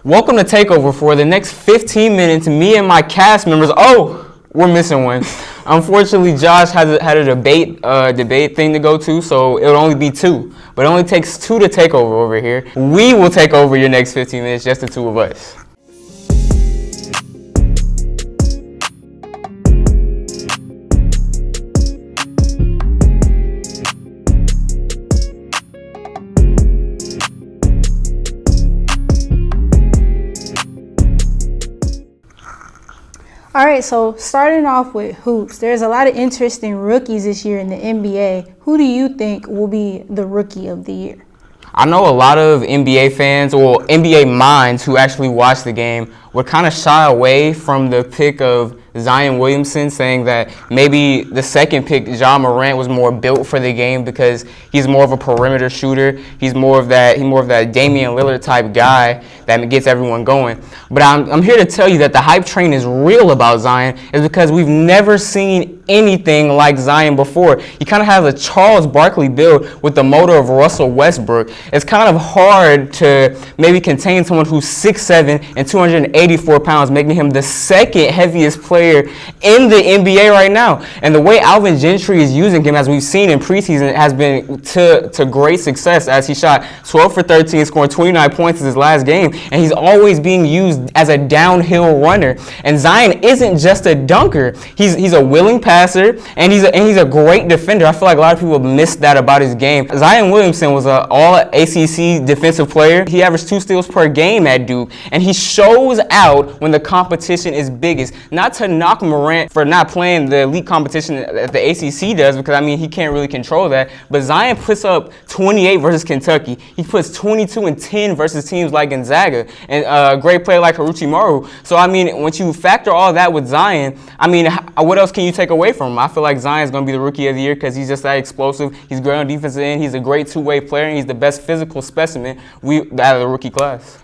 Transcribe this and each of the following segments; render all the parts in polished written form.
Welcome to Takeover. For the next 15 minutes, me and my cast members, we're missing one. Unfortunately, Josh had a debate thing to go to, so it'll only be two. But it only takes two to take over here. We will take over your next 15 minutes, just the two of us. All right, so starting off with hoops, there's a lot of interesting rookies this year in the NBA. Who do you think will be the rookie of the year? I know a lot of NBA fans, or NBA minds who actually watch the game, would kind of shy away from the pick of Zion Williamson, saying that maybe the second pick, Ja Morant, was more built for the game because he's more of a perimeter shooter. He's more of that Damian Lillard type guy that gets everyone going. But I'm here to tell you that the hype train is real about Zion, is because we've never seen anything like Zion before. He kind of has a Charles Barkley build with the motor of Russell Westbrook. It's kind of hard to maybe contain someone who's 6'7" and 284 pounds, making him the second heaviest player in the NBA right now. And the way Alvin Gentry is using him, as we've seen in preseason, has been to great success, as he shot 12 for 13, scoring 29 points in his last game. And he's always being used as a downhill runner. And Zion isn't just a dunker. He's a willing passer, and he's a great defender. I feel like a lot of people miss that about his game. Zion Williamson was an all-ACC defensive player. He averaged 2 steals per game at Duke, and he shows out when the competition is biggest. Not to knock Morant for not playing the elite competition that the ACC does, because, I mean, he can't really control that. But Zion puts up 28 versus Kentucky. He puts 22 and 10 versus teams like Gonzaga, and a great player like Maru. So, I mean, once you factor all that with Zion, I mean, what else can you take away from him? I feel like Zion's going to be the rookie of the year because he's just that explosive. He's great on defensive end. He's a great two-way player, and he's the best physical specimen out of the rookie class.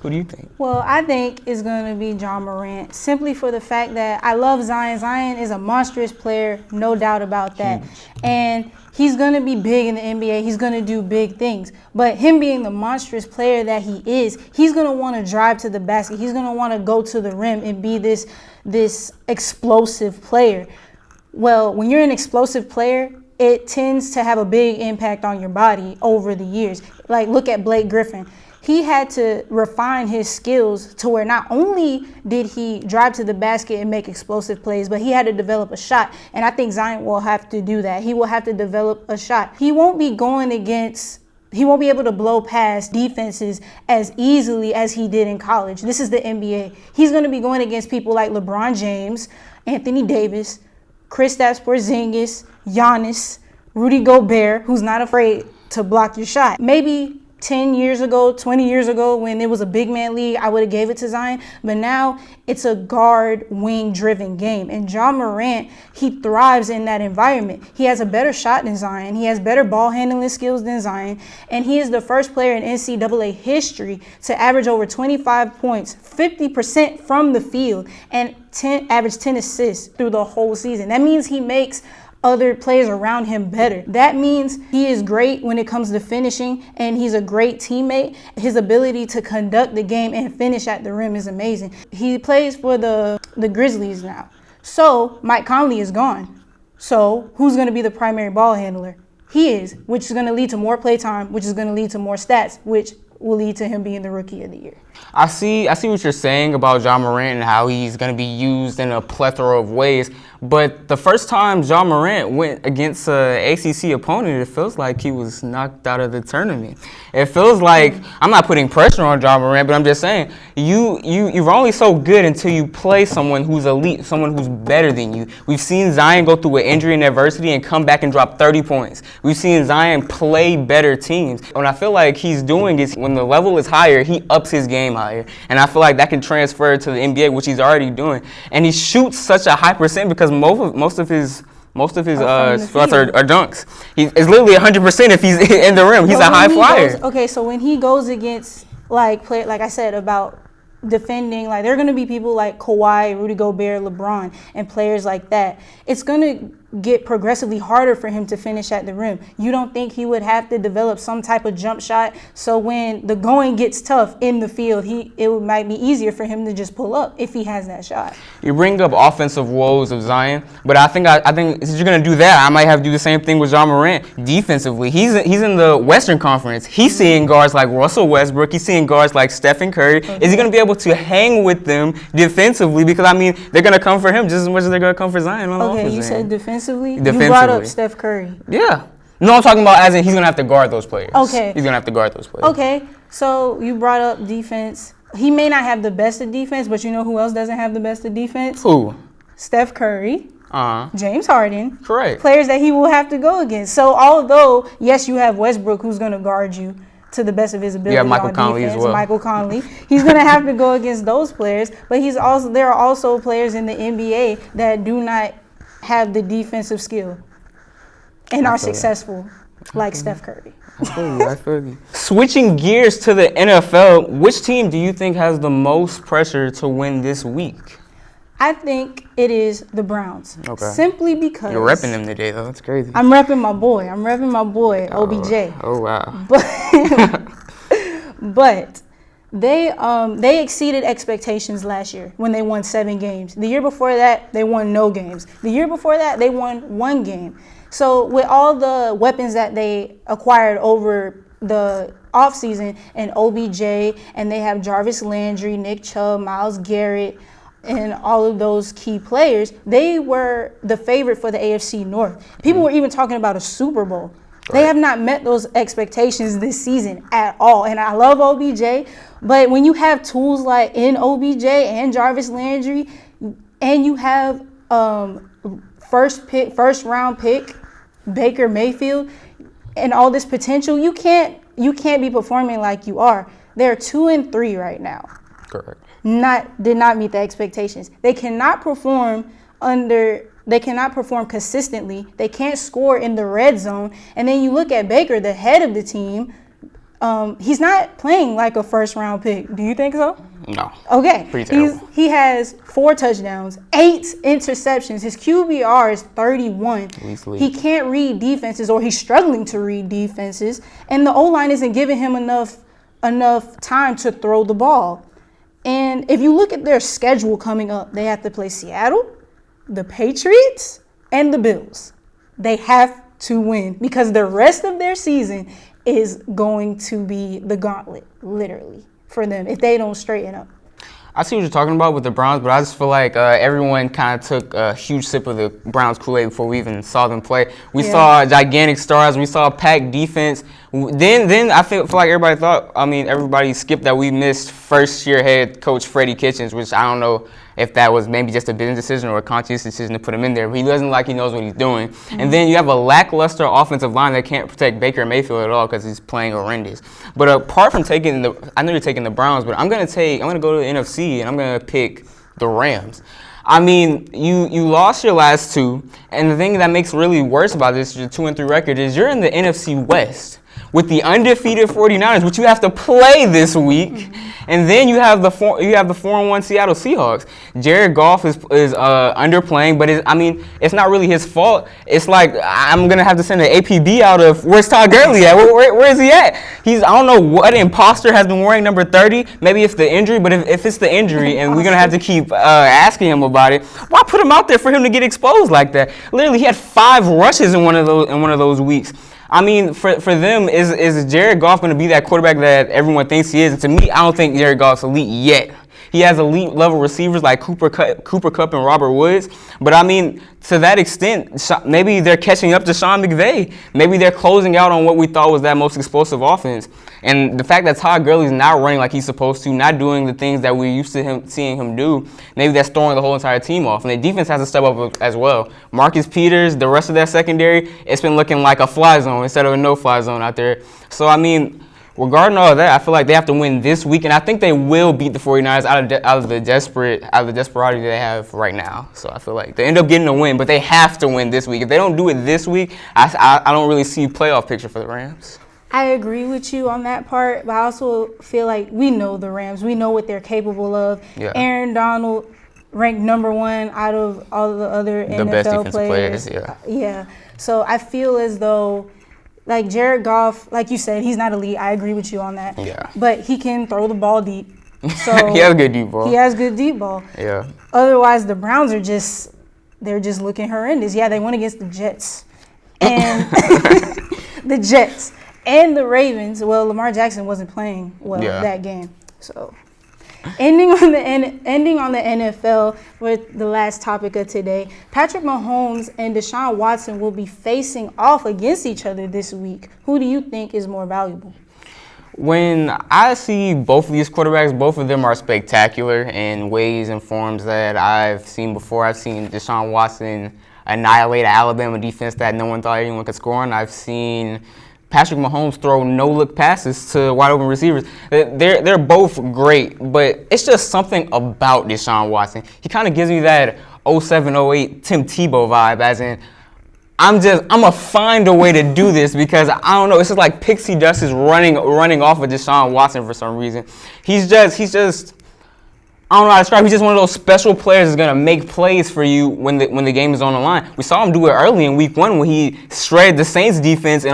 Who do you think? Well, I think it's going to be Ja Morant, simply for the fact that I love Zion. Zion is a monstrous player, no doubt about that. Huge. And he's going to be big in the NBA. He's going to do big things. But him being the monstrous player that he is, he's going to want to drive to the basket. He's going to want to go to the rim and be this explosive player. Well, when you're an explosive player, it tends to have a big impact on your body over the years. Like, look at Blake Griffin. He had to refine his skills to where not only did he drive to the basket and make explosive plays, but he had to develop a shot. And I think Zion will have to do that. He will have to develop a shot. He won't be able to blow past defenses as easily as he did in college. This is the NBA. He's going to be going against people like LeBron James, Anthony Davis, Kristaps Porzingis, Giannis, Rudy Gobert, who's not afraid to block your shot. Maybe 10 years ago, 20 years ago, when it was a big man league, I would have gave it to Zion. But now it's a guard wing driven game. And Ja Morant, he thrives in that environment. He has a better shot than Zion. He has better ball handling skills than Zion. And he is the first player in NCAA history to average over 25 points, 50% from the field, and average 10 assists through the whole season. That means he makes other players around him better. That means he is great when it comes to finishing, and he's a great teammate. His ability to conduct the game and finish at the rim is amazing. He plays for the Grizzlies now. So Mike Conley is gone. So who's going to be the primary ball handler? He is, which is going to lead to more play time, which is going to lead to more stats, which will lead to him being the rookie of the year. I see what you're saying about Ja Morant and how he's going to be used in a plethora of ways. But the first time Ja Morant went against an ACC opponent, it feels like he was knocked out of the tournament. It feels like, I'm not putting pressure on Ja Morant, but I'm just saying, you're only so good until you play someone who's elite, someone who's better than you. We've seen Zion go through an injury and adversity and come back and drop 30 points. We've seen Zion play better teams. What I feel like he's doing is, when the level is higher, he ups his game higher. And I feel like that can transfer to the NBA, which he's already doing. And he shoots such a high percent because most of his spots are dunks. It's literally 100% if he's in the rim. He's a high flyer. So when he goes against, like I said about defending, like, there are going to be people like Kawhi, Rudy Gobert, LeBron, and players like that. It's going to get progressively harder for him to finish at the rim? You don't think he would have to develop some type of jump shot so when the going gets tough in the field, it might be easier for him to just pull up if he has that shot? You bring up offensive woes of Zion, but I think since you're gonna do that, I might have to do the same thing with John Morant defensively. He's in the Western Conference. He's seeing guards like Russell Westbrook. He's seeing guards like Stephen Curry. Okay. Is he gonna be able to hang with them defensively? Because I mean, they're gonna come for him just as much as they're gonna come for Zion on the offensive end. Okay, you said defensively. You Defensively. brought up Steph Curry. Yeah. No, I'm talking about as in he's going to have to guard those players. Okay. He's going to have to guard those players. Okay. So you brought up defense. He may not have the best of defense, but you know who else doesn't have the best of defense? Who? Steph Curry. James Harden. Correct. Players that he will have to go against. So although, yes, you have Westbrook who's going to guard you to the best of his ability. Yeah, Michael Conley as well. Michael Conley. He's going to have to go against those players, but there are also players in the NBA that do not have the defensive skill and are successful, like Steph Curry. I feel you. Switching gears to the NFL, which team do you think has the most pressure to win this week? I think it is the Browns. Okay. Simply because you're repping them today, though. That's crazy. I'm repping my boy. OBJ. Oh wow. But they exceeded expectations last year when they won 7 games. The year before that, they won no games. The year before that, they won 1 game. So with all the weapons that they acquired over the offseason and OBJ, and they have Jarvis Landry, Nick Chubb, Myles Garrett, and all of those key players, they were the favorite for the AFC North. People were even talking about a Super Bowl. They have not met those expectations this season at all. And I love OBJ, but when you have tools like in OBJ and Jarvis Landry, and you have first round pick Baker Mayfield and all this potential, you can't be performing like you are. They're 2-3 right now. Correct. Did not meet the expectations. They cannot perform consistently. They can't score in the red zone. And then you look at Baker, the head of the team. He's not playing like a first-round pick. Do you think so? No. Okay. Pretty terrible. He has 4 touchdowns, 8 interceptions. His QBR is 31. He can't read defenses, or he's struggling to read defenses. And the O-line isn't giving him enough time to throw the ball. And if you look at their schedule coming up, they have to play Seattle, the Patriots, and the Bills. They have to win because the rest of their season is going to be the gauntlet, literally, for them if they don't straighten up. I see what you're talking about with the Browns, but I just feel like everyone kind of took a huge sip of the Browns Kool-Aid before we even saw them play. We saw gigantic stars. We saw a packed defense. Then I feel like everybody skipped that we missed first-year head coach Freddie Kitchens, which I don't know if that was maybe just a business decision or a conscious decision to put him in there. But he doesn't like he knows what he's doing. Mm-hmm. And then you have a lackluster offensive line that can't protect Baker Mayfield at all because he's playing horrendous. But apart from I know you're taking the Browns, but I'm gonna go to the NFC and I'm gonna pick the Rams. I mean, you lost your last 2, and the thing that makes really worse about this, your 2-3 record, is you're in the NFC West with the undefeated 49ers, which you have to play this week. Mm-hmm. And then you have the 4-1 Seattle Seahawks. Jared Goff is underplaying, but it's not really his fault. It's like I'm gonna have to send an APB out of where's Todd Gurley at? Where is he at? I don't know what imposter has been wearing number 30. Maybe it's the injury, but if it's the injury, and we're gonna have to keep asking him about it, why put him out there for him to get exposed like that? Literally, he had 5 rushes in one of those weeks. I mean, for them, is Jared Goff going to be that quarterback that everyone thinks he is? And to me, I don't think Jared Goff's elite yet. He has elite level receivers like Cooper Kupp and Robert Woods. But I mean, to that extent, maybe they're catching up to Sean McVay. Maybe they're closing out on what we thought was that most explosive offense. And the fact that Todd Gurley's not running like he's supposed to, not doing the things that we're used to seeing him do, maybe that's throwing the whole entire team off. And the defense has to step up as well. Marcus Peters, the rest of that secondary, it's been looking like a fly zone instead of a no-fly zone out there. So, I mean, regarding all of that, I feel like they have to win this week, and I think they will beat the 49ers out of the desperation they have right now. So I feel like they end up getting a win, but they have to win this week. If they don't do it this week, I don't really see a playoff picture for the Rams. I agree with you on that part, but I also feel like we know the Rams. We know what they're capable of. Yeah. Aaron Donald, ranked number 1 out of all the other The NFL best defensive players. yeah. Yeah. So I feel as though, like Jared Goff, like you said, he's not elite. I agree with you on that. Yeah. But he can throw the ball deep. So he has good deep ball. He has good deep ball. Yeah. Otherwise, the Browns are they're just looking horrendous. Yeah, they went against the Jets. And the Jets and the Ravens. Well, Lamar Jackson wasn't playing well that game. So ending on the NFL with the last topic of today, Patrick Mahomes and Deshaun Watson will be facing off against each other this week. Who do you think is more valuable? When I see both of these quarterbacks, both of them are spectacular in ways and forms that I've seen before. I've seen Deshaun Watson annihilate an Alabama defense that no one thought anyone could score on. I've seen Patrick Mahomes throw no-look passes to wide-open receivers. They're both great, but it's just something about Deshaun Watson. He kind of gives me that 07-08 Tim Tebow vibe, as in, I'm gonna find a way to do this because I don't know. It's just like pixie dust is running off of Deshaun Watson for some reason. He's just I don't know how to describe. He's just one of those special players that's gonna make plays for you when the game is on the line. We saw him do it early in Week 1 when he shredded the Saints defense and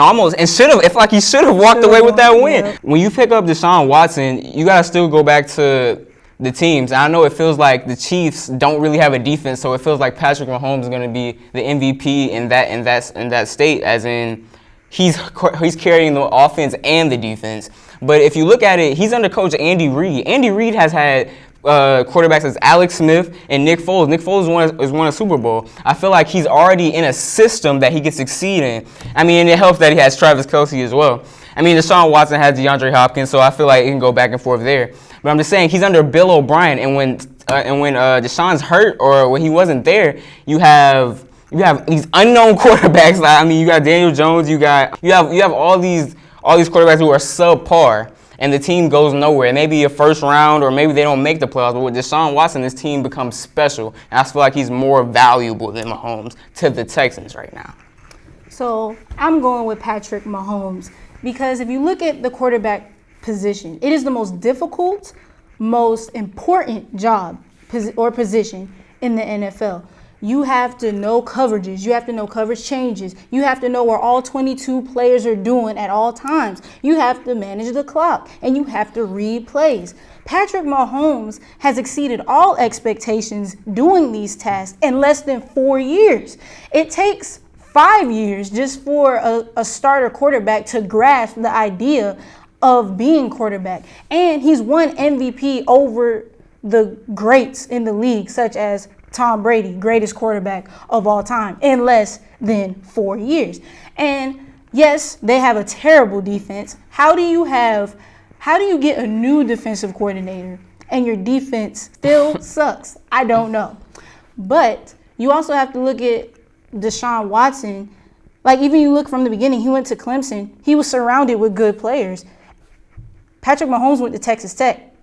should have walked away with that win. Yeah. When you pick up Deshaun Watson, you gotta still go back to the teams. I know it feels like the Chiefs don't really have a defense, so it feels like Patrick Mahomes is going to be the MVP in that state, as in he's carrying the offense and the defense. But if you look at it, he's under coach Andy Reid. Andy Reid has had quarterbacks as Alex Smith and Nick Foles. Nick Foles has won a Super Bowl. I feel like he's already in a system that he can succeed in. I mean, and it helps that he has Travis Kelce as well. I mean, Deshaun Watson has DeAndre Hopkins, so I feel like it can go back and forth there. But I'm just saying he's under Bill O'Brien, and when Deshaun's hurt or when he wasn't there, you have these unknown quarterbacks. I mean, you got Daniel Jones, you have all these quarterbacks who are subpar, and the team goes nowhere. Maybe a first round, or maybe they don't make the playoffs. But with Deshaun Watson, this team becomes special, and I feel like he's more valuable than Mahomes to the Texans right now. So I'm going with Patrick Mahomes because if you look at the quarterback position, it is the most difficult, most important job or position in the NFL. You have to know coverages. You have to know coverage changes. You have to know where all 22 players are doing at all times. You have to manage the clock, and you have to read plays. Patrick Mahomes has exceeded all expectations doing these tasks in less than 4 years. It takes 5 years just for a starter quarterback to grasp the idea of being quarterback. And he's won MVP over the greats in the league, such as Tom Brady, greatest quarterback of all time, in less than 4 years. And yes, they have a terrible defense. How do you get a new defensive coordinator and your defense still sucks? I don't know. But you also have to look at Deshaun Watson. Like, even you look from the beginning, he went to Clemson. He was surrounded with good players. Patrick Mahomes went to Texas Tech.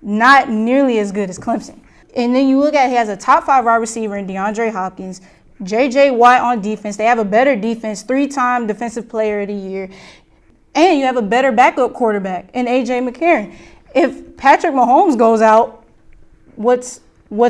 Not nearly as good as Clemson. And then you look at, he has a top 5 wide receiver in DeAndre Hopkins, J.J. Watt on defense. They have a better defense, 3-time defensive player of the year. And you have a better backup quarterback in A.J. McCarron. If Patrick Mahomes goes out, what's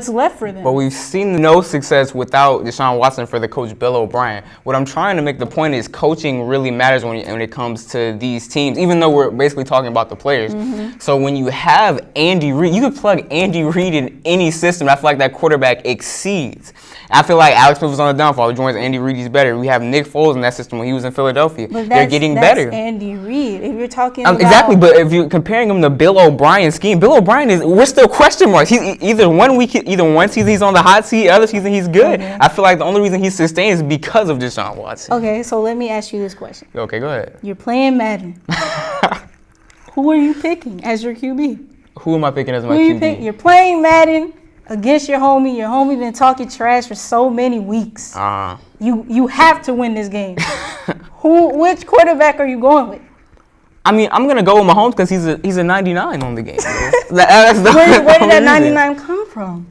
left for them? But we've seen no success without Deshaun Watson for the coach Bill O'Brien. What I'm trying to make the point is coaching really matters when it comes to these teams, even though we're basically talking about the players. Mm-hmm. So when you have Andy Reid, you can plug Andy Reid in any system. I feel like that quarterback exceeds. I feel like Alex Smith was on the downfall. He joins Andy Reid, he's better. We have Nick Foles in that system when he was in Philadelphia. They're getting better. That's Andy Reid. If you're talking about... Exactly, but if you're comparing him to Bill O'Brien's scheme, Bill O'Brien we're still question marks. He's either one season he's on the hot seat, other season he's good. Okay. I feel like the only reason he's sustained is because of Deshaun Watson. Okay, so let me ask you this question. Okay, go ahead. You're playing Madden. Who are you picking as your QB? Who am I picking as my QB? You're playing Madden against your homie. Your homie been talking trash for so many weeks. You have to win this game. Which quarterback are you going with? I mean, I'm gonna go with Mahomes because he's a 99 on the game. Where did that 99 come from?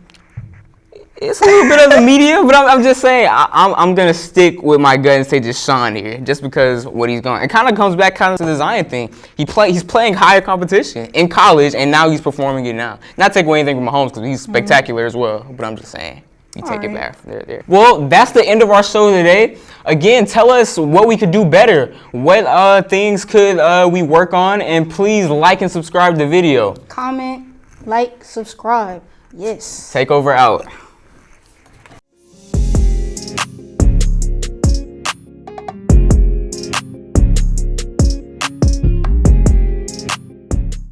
It's a little bit of the media, but I'm just saying I'm gonna stick with my gut and say Deshaun here, just because what he's going. It kind of comes back to the Zion thing. He's playing higher competition in college, and now he's performing it now. Not take away anything from Mahomes because he's spectacular as well. But I'm just saying. You take it back from there. Well, that's the end of our show today. Again, tell us what we could do better. What things could we work on? And please like and subscribe to the video. Comment, like, subscribe. Yes. Takeover out.